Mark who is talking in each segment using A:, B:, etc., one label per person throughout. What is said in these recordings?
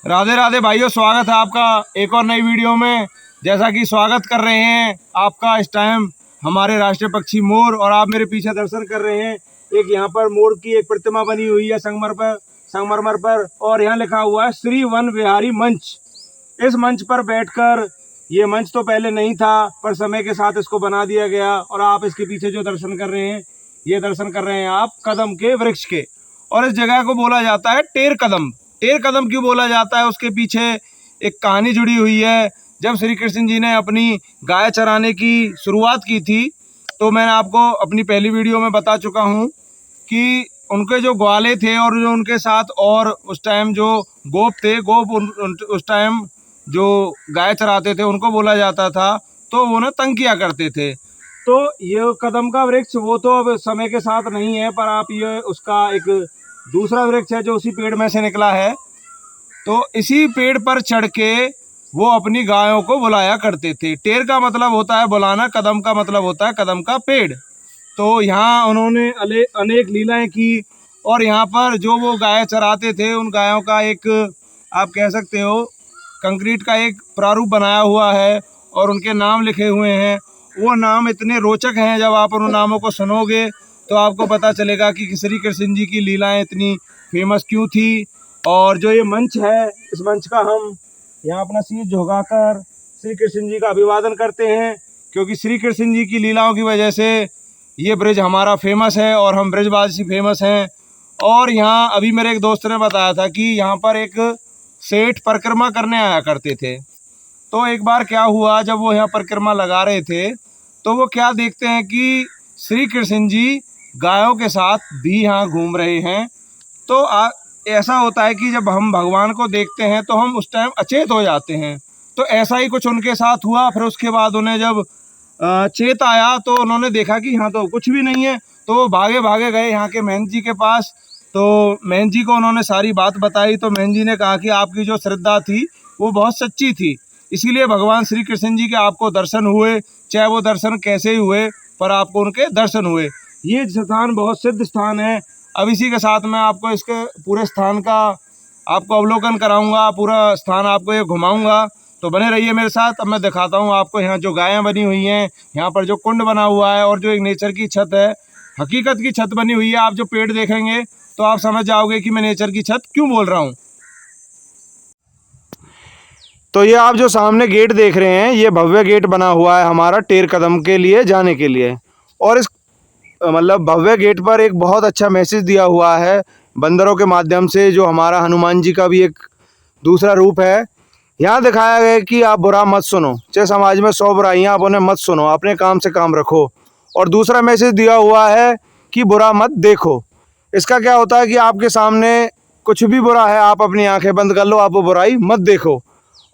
A: राधे राधे भाइयों, स्वागत है आपका एक और नई वीडियो में। जैसा कि स्वागत कर रहे हैं आपका इस टाइम हमारे राष्ट्रीय पक्षी मोर, और आप मेरे पीछे दर्शन कर रहे हैं। एक यहाँ पर मोर की एक प्रतिमा बनी हुई है संगमरमर पर, और यहाँ लिखा हुआ है श्री वन विहारी मंच। इस मंच पर बैठकर, ये मंच तो पहले नहीं था पर समय के साथ इसको बना दिया गया, और आप इसके पीछे जो दर्शन कर रहे हैं, ये दर्शन कर रहे हैं आप कदम के वृक्ष के। और इस जगह को बोला जाता है टेर कदम। टेर कदम क्यों बोला जाता है, उसके पीछे एक कहानी जुड़ी हुई है। जब श्री कृष्ण जी ने अपनी गाय चराने की शुरुआत की थी, तो मैंने आपको अपनी पहली वीडियो में बता चुका हूँ कि उनके जो ग्वाले थे और जो उनके साथ और उस टाइम जो गोप थे, उस टाइम जो गाय चराते थे उनको बोला जाता था, तो वो उन्हें तंग किया करते थे। तो ये कदम का वृक्ष वो तो अब समय के साथ नहीं है, पर आप ये उसका एक दूसरा वृक्ष है जो उसी पेड़ में से निकला है। तो इसी पेड़ पर चढ़ के वो अपनी गायों को बुलाया करते थे। टेर का मतलब होता है बुलाना, कदम का मतलब होता है कदम का पेड़। तो यहाँ उन्होंने अनेक लीलाएं की, और यहाँ पर जो वो गाय चराते थे उन गायों का एक, आप कह सकते हो, कंक्रीट का एक प्रारूप बनाया हुआ है और उनके नाम लिखे हुए हैं। वो नाम इतने रोचक हैं, जब आप उन नामों को सुनोगे तो आपको पता चलेगा कि श्री कृष्ण जी की लीलाएं इतनी फेमस क्यों थी। और जो ये मंच है, इस मंच का हम यहाँ अपना शीश झुकाकर श्री कृष्ण जी का अभिवादन करते हैं, क्योंकि श्री कृष्ण जी की लीलाओं की वजह से ये ब्रिज हमारा फेमस है और हम ब्रिजवासी फेमस हैं। और यहाँ अभी मेरे एक दोस्त ने बताया था कि यहाँ पर एक सेठ परिक्रमा करने आया करते थे। तो एक बार क्या हुआ, जब वो यहाँ परिक्रमा लगा रहे थे तो वो क्या देखते हैं कि श्री कृष्ण जी गायों के साथ भी यहाँ घूम रहे हैं। तो ऐसा होता है कि जब हम भगवान को देखते हैं तो हम उस टाइम अचेत हो जाते हैं। तो ऐसा ही कुछ उनके साथ हुआ। फिर उसके बाद उन्हें जब चेत आया तो उन्होंने देखा कि यहाँ तो कुछ भी नहीं है। तो वो भागे भागे गए यहाँ के महंत जी के पास। तो महंत जी को उन्होंने सारी बात बताई। तो महंत जी ने कहा कि आपकी जो श्रद्धा थी वो बहुत सच्ची थी, इसीलिए भगवान श्री कृष्ण जी के आपको दर्शन हुए। चाहे वो दर्शन कैसे ही हुए, पर आपको उनके दर्शन हुए। ये स्थान बहुत सिद्ध स्थान है। अब इसी के साथ मैं आपको इसके पूरे स्थान का आपको अवलोकन कराऊंगा, पूरा स्थान आपको ये घुमाऊंगा। तो बने रहिए मेरे साथ। अब मैं दिखाता हूँ आपको यहाँ जो गायें बनी हुई हैं, यहाँ पर जो कुंड बना हुआ है, और जो एक नेचर की छत है, हकीकत की छत बनी हुई है। आप जो पेड़ देखेंगे तो आप समझ जाओगे कि मैं नेचर की छत क्यों बोल रहा हूँ। तो ये आप जो सामने गेट देख रहे हैं, ये भव्य गेट बना हुआ है हमारा टेर कदम के लिए जाने के लिए। और इस मतलब भव्य गेट पर एक बहुत अच्छा मैसेज दिया हुआ है बंदरों के माध्यम से, जो हमारा हनुमान जी का भी एक दूसरा रूप है। यहाँ दिखाया गया है कि आप बुरा मत सुनो, चाहे समाज में 100 बुराइयाँ, आप उन्हें मत सुनो, अपने काम से काम रखो। और दूसरा मैसेज दिया हुआ है कि बुरा मत देखो। इसका क्या होता है कि आपके सामने कुछ भी बुरा है, आप अपनी आंखें बंद कर लो, आप वो बुराई मत देखो।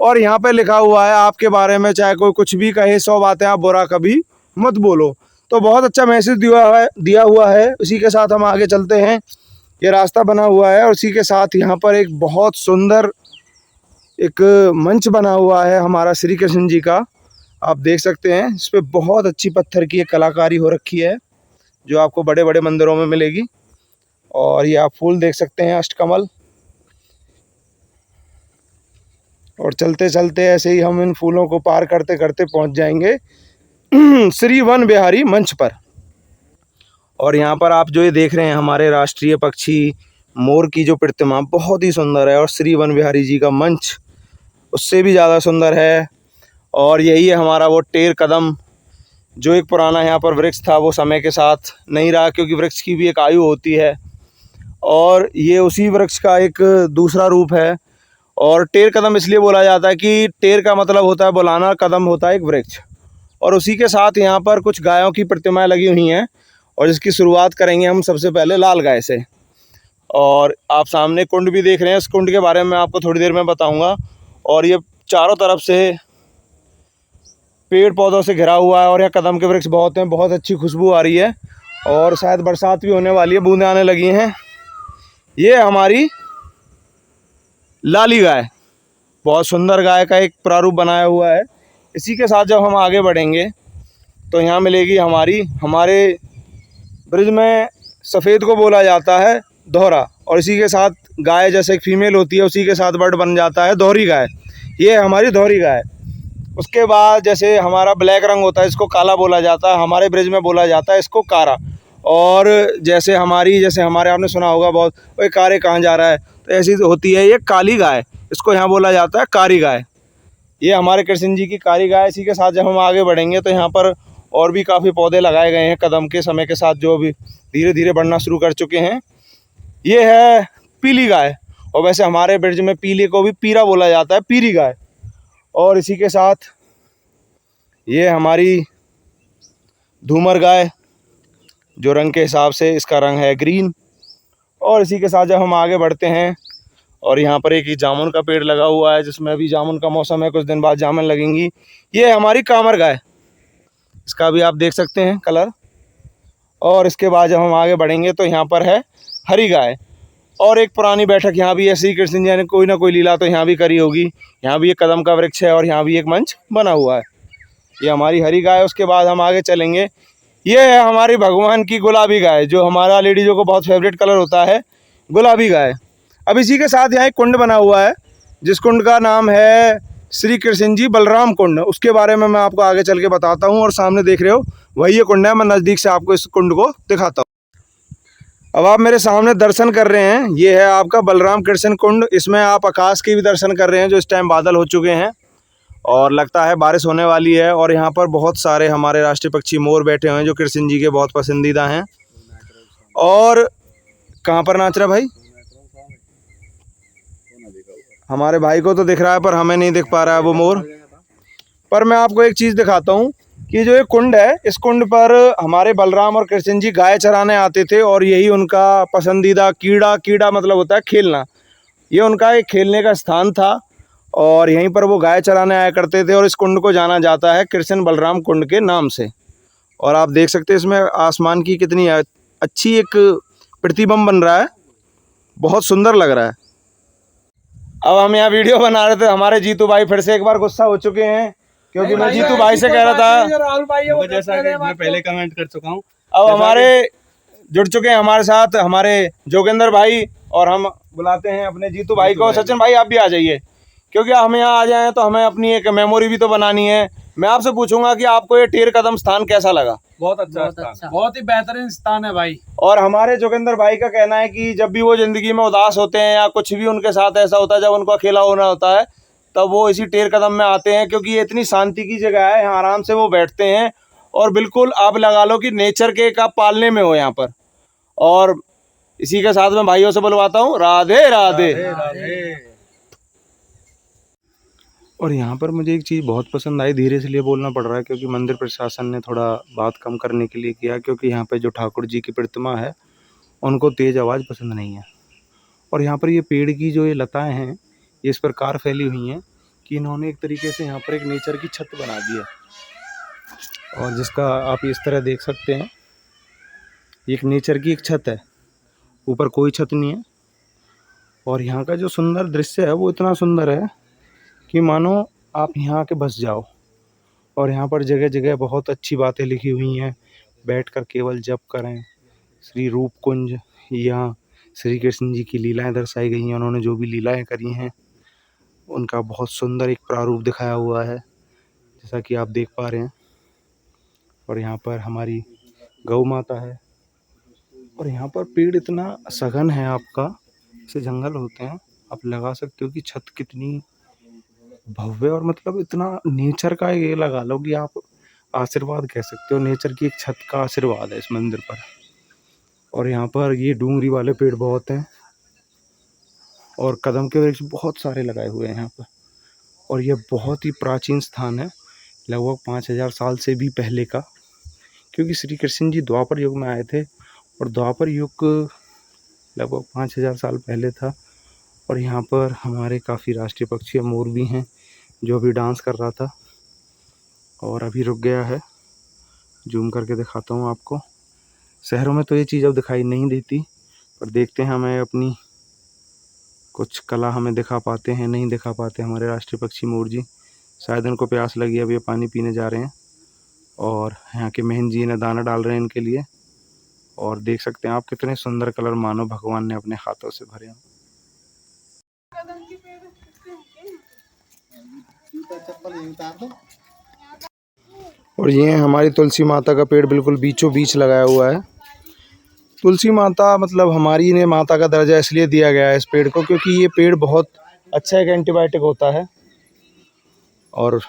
A: और यहाँ पे लिखा हुआ है आपके बारे में, चाहे कोई कुछ भी कहे, 100 बातें, आप बुरा कभी मत बोलो। तो बहुत अच्छा मैसेज दिया हुआ है। उसी के साथ हम आगे चलते हैं। ये रास्ता बना हुआ है और उसी के साथ यहाँ पर एक बहुत सुंदर एक मंच बना हुआ है हमारा श्री कृष्ण जी का। आप देख सकते हैं, इस पर बहुत अच्छी पत्थर की एक कलाकारी हो रखी है, जो आपको बड़े बड़े मंदिरों में मिलेगी। और ये आप फूल देख सकते हैं, अष्टकमल। और चलते चलते ऐसे ही हम इन फूलों को पार करते करते पहुंच जाएंगे श्री वन विहारी मंच पर। और यहाँ पर आप जो ये देख रहे हैं, हमारे राष्ट्रीय पक्षी मोर की जो प्रतिमा बहुत ही सुंदर है, और श्री वन विहारी जी का मंच उससे भी ज़्यादा सुंदर है। और यही है हमारा वो टेर कदम, जो एक पुराना यहाँ पर वृक्ष था, वो समय के साथ नहीं रहा, क्योंकि वृक्ष की भी एक आयु होती है, और ये उसी वृक्ष का एक दूसरा रूप है। और टेर कदम इसलिए बोला जाता है कि टेर का मतलब होता है बुलाना, कदम होता है एक वृक्ष। और उसी के साथ यहाँ पर कुछ गायों की प्रतिमाएं लगी हुई हैं, और जिसकी शुरुआत करेंगे हम सबसे पहले लाल गाय से। और आप सामने कुंड भी देख रहे हैं, इस कुंड के बारे में मैं आपको थोड़ी देर में बताऊंगा। और ये चारों तरफ से पेड़ पौधों से घिरा हुआ है, और यहाँ कदम के वृक्ष बहुत हैं, बहुत अच्छी खुशबू आ रही है, और शायद बरसात भी होने वाली है, बूंदें आने लगी हैं। ये हमारी लाली गाय, बहुत सुंदर गाय का एक प्रारूप बनाया हुआ है। इसी के साथ जब हम आगे बढ़ेंगे तो यहाँ मिलेगी हमारे ब्रिज में सफ़ेद को बोला जाता है दोहरा, और इसी के साथ गाय जैसे एक फीमेल होती है उसी के साथ बर्ड बन जाता है दोहरी गाय। ये है हमारी दोहरी गाय। उसके बाद जैसे हमारा ब्लैक रंग होता है इसको काला बोला जाता है, हमारे ब्रिज में बोला जाता है इसको कारा। और जैसे हमारे आपने सुना होगा बहुत, ओए कारे कहाँ जा रहा है, तो ऐसी होती है ये काली गाय, इसको यहाँ बोला जाता है कारी गाय। ये हमारे कृष्ण जी की कारी गाय। इसी के साथ जब हम आगे बढ़ेंगे तो यहाँ पर और भी काफ़ी पौधे लगाए गए हैं कदम के समय के साथ, जो भी धीरे धीरे बढ़ना शुरू कर चुके हैं। ये है पीली गाय, और वैसे हमारे ब्रिज में पीले को भी पीरा बोला जाता है, पीरी गाय। और इसी के साथ ये हमारी धूमर गाय, जो रंग के हिसाब से इसका रंग है ग्रीन। और इसी के साथ जब हम आगे बढ़ते हैं और यहाँ पर एक जामुन का पेड़ लगा हुआ है जिसमें अभी जामुन का मौसम है, कुछ दिन बाद जामुन लगेंगी। ये हमारी कामर गाय, इसका भी आप देख सकते हैं कलर। और इसके बाद जब हम आगे बढ़ेंगे तो यहाँ पर है हरी गाय। और एक पुरानी बैठक यहाँ भी है, श्री कृष्ण जी ने कोई ना कोई लीला तो यहाँ भी करी होगी। यहाँ भी एक कदम का वृक्ष है और यहाँ भी एक मंच बना हुआ है। ये हमारी हरी गाय। उसके बाद हम आगे चलेंगे, ये है हमारी भगवान की गुलाबी गाय, जो हमारा लेडीज़ों को बहुत फेवरेट कलर होता है, गुलाबी गाय। अब इसी के साथ यहाँ एक कुंड बना हुआ है जिस कुंड का नाम है श्री कृष्ण जी बलराम कुंड। उसके बारे में मैं आपको आगे चल के बताता हूँ। और सामने देख रहे हो वही ये कुंड है, मैं नज़दीक से आपको इस कुंड को दिखाता हूँ। अब आप मेरे सामने दर्शन कर रहे हैं, ये है आपका बलराम कृष्ण कुंड। इसमें आप आकाश के भी दर्शन कर रहे हैं, जो इस टाइम बादल हो चुके हैं और लगता है बारिश होने वाली है। और यहाँ पर बहुत सारे हमारे राष्ट्रीय पक्षी मोर बैठे हुए हैं जो कृष्ण जी के बहुत पसंदीदा हैं। और कहाँ पर नाच रहा भाई? हमारे भाई को तो दिख रहा है पर हमें नहीं दिख पा रहा है वो मोर। पर मैं आपको एक चीज़ दिखाता हूँ कि जो ये कुंड है, इस कुंड पर हमारे बलराम और कृष्ण जी गाय चराने आते थे और यही उनका पसंदीदा कीड़ा मतलब होता है खेलना, ये उनका एक खेलने का स्थान था और यहीं पर वो गाय चराने आया करते थे। और इस कुंड को जाना जाता है कृष्ण बलराम कुंड के नाम से। और आप देख सकते हैं इसमें आसमान की कितनी अच्छी एक प्रतिबिंब बन रहा है, बहुत सुंदर लग रहा है। अब हम यहाँ वीडियो बना रहे थे, हमारे जीतू भाई फिर से एक बार गुस्सा हो चुके हैं क्योंकि मैं जीतू भाई से कह रहा था,
B: राहुल भाई जैसा कि मैं पहले कमेंट कर चुका हूँ।
A: अब हमारे जुड़ चुके हैं हमारे साथ हमारे जोगेंद्र भाई, और हम बुलाते हैं अपने जीतू भाई को। सचिन भाई आप भी आ जाइए, क्योंकि हम यहाँ आ जाएं तो हमें अपनी एक मेमोरी भी तो बनानी है। मैं आपसे पूछूंगा कि आपको ये टेर कदम स्थान कैसा लगा?
B: बहुत अच्छा, बहुत ही बेहतरीन स्थान है भाई।
A: और हमारे जोगेंद्र भाई का कहना है कि जब भी वो जिंदगी में उदास होते हैं या कुछ भी उनके साथ ऐसा होता है, जब उनको अकेला होना होता है, तब वो इसी टेर कदम में आते हैं, क्योंकि ये इतनी शांति की जगह है, यहाँ आराम से वो बैठते हैं और बिल्कुल आप लगा लो कि नेचर के का पालने में हो यहाँ पर। और इसी के साथ में भाइयों से बुलवाता हूँ, राधे राधे, राधे। और यहाँ पर मुझे एक चीज़ बहुत पसंद आई, धीरे से लिए बोलना पड़ रहा है क्योंकि मंदिर प्रशासन ने थोड़ा बात कम करने के लिए किया, क्योंकि यहाँ पे जो ठाकुर जी की प्रतिमा है उनको तेज़ आवाज़ पसंद नहीं है। और यहाँ पर ये पेड़ की जो ये लताएं हैं ये इस प्रकार फैली हुई हैं कि इन्होंने एक तरीके से यहाँ पर एक नेचर की छत बना दी है, और जिसका आप इस तरह देख सकते हैं, एक नेचर की एक छत है, ऊपर कोई छत नहीं है। और यहाँ का जो सुंदर दृश्य है वो इतना सुंदर है कि मानो आप यहाँ आके बस जाओ। और यहाँ पर जगह जगह बहुत अच्छी बातें लिखी हुई हैं, बैठकर केवल जप करें। श्री रूप कुंज, यहाँ श्री कृष्ण जी की लीलाएं दर्शाई गई हैं, उन्होंने जो भी लीलाएं करी हैं उनका बहुत सुंदर एक प्रारूप दिखाया हुआ है, जैसा कि आप देख पा रहे हैं। और यहाँ पर हमारी गौ माता है, और यहाँ पर पेड़ इतना सघन है आपका, जैसे जंगल होते हैं, आप लगा सकते हो कि छत कितनी भव्य, और मतलब इतना नेचर का ये लगा लो कि आप आशीर्वाद कह सकते हो, नेचर की एक छत का आशीर्वाद है इस मंदिर पर। और यहाँ पर ये डूंगरी वाले पेड़ बहुत हैं और कदम के वृक्ष बहुत सारे लगाए हुए हैं यहाँ पर। और यह बहुत ही प्राचीन स्थान है, लगभग 5000 साल से भी पहले का, क्योंकि श्री कृष्ण जी द्वापर युग में आए थे और द्वापर युग लगभग 5000 साल पहले था। और यहाँ पर हमारे काफ़ी राष्ट्रीय पक्षी मोर भी हैं जो अभी डांस कर रहा था और अभी रुक गया है। जूम करके दिखाता हूँ आपको। शहरों में तो ये चीज़ अब दिखाई नहीं देती, पर देखते हैं हमें अपनी कुछ कला हमें दिखा पाते हैं, नहीं दिखा पाते हमारे राष्ट्रीय पक्षी मोर जी। शायद उनको प्यास लगी, अब ये पानी पीने जा रहे हैं और यहाँ के मेहन जी इन्हें दाना डाल रहे हैं इनके लिए। और देख सकते हैं आप कितने सुंदर कलर मानो भगवान ने अपने हाथों से भरे हैं। और ये हमारी तुलसी माता का पेड़ बिल्कुल बीचों बीच लगाया हुआ है। तुलसी माता मतलब हमारी ने माता का दर्जा इसलिए दिया गया है इस पेड़ को क्योंकि ये पेड़ बहुत अच्छा एक एंटीबायोटिक होता है। और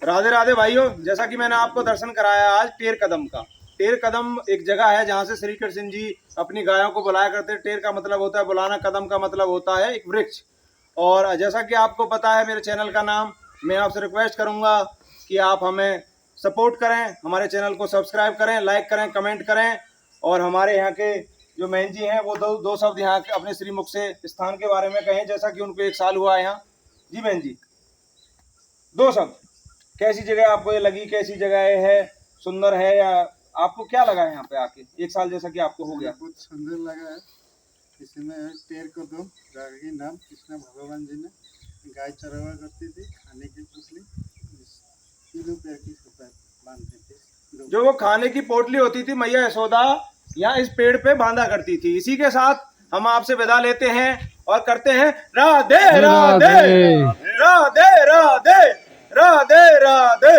A: राधे राधे भाइयों, जैसा कि मैंने आपको दर्शन कराया आज टेर कदम का। टेर कदम एक जगह है जहाँ से श्री कृष्ण जी अपनी गायों को बुलाया करते हैं। टेर का मतलब होता है बुलाना, कदम का मतलब होता है एक वृक्ष। और जैसा कि आपको पता है मेरे चैनल का नाम, मैं आपसे रिक्वेस्ट करूंगा कि आप हमें सपोर्ट करें, हमारे चैनल को सब्सक्राइब करें, लाइक करें, कमेंट करें। और हमारे यहाँ के जो मैन जी हैं वो दो शब्द यहाँ के अपने श्रीमुख से स्थान के बारे में कहें, जैसा कि उनको 1 साल हुआ है यहाँ। जी मैन जी, 2 शब्द। कैसी जगह आपको ये लगी, कैसी जगह ये है, सुंदर है या आपको क्या लगा है यहाँ पे आके 1 साल जैसा कि आपको हो गया?
C: बहुत सुंदर लगा है। इसमें टेर कदम जगह के नाम कृष्ण भगवान जी ने गाय चरावा करती थी, खाने की पोटली 3 रुपये की बांधते थे।
A: जो वो खाने की पोटली होती थी मैया यशोदा यहाँ इस पेड़ पे बांधा करती थी। इसी के साथ हम आपसे विदा लेते हैं और करते हैं राधे राधे राधे राधे राधे राधे।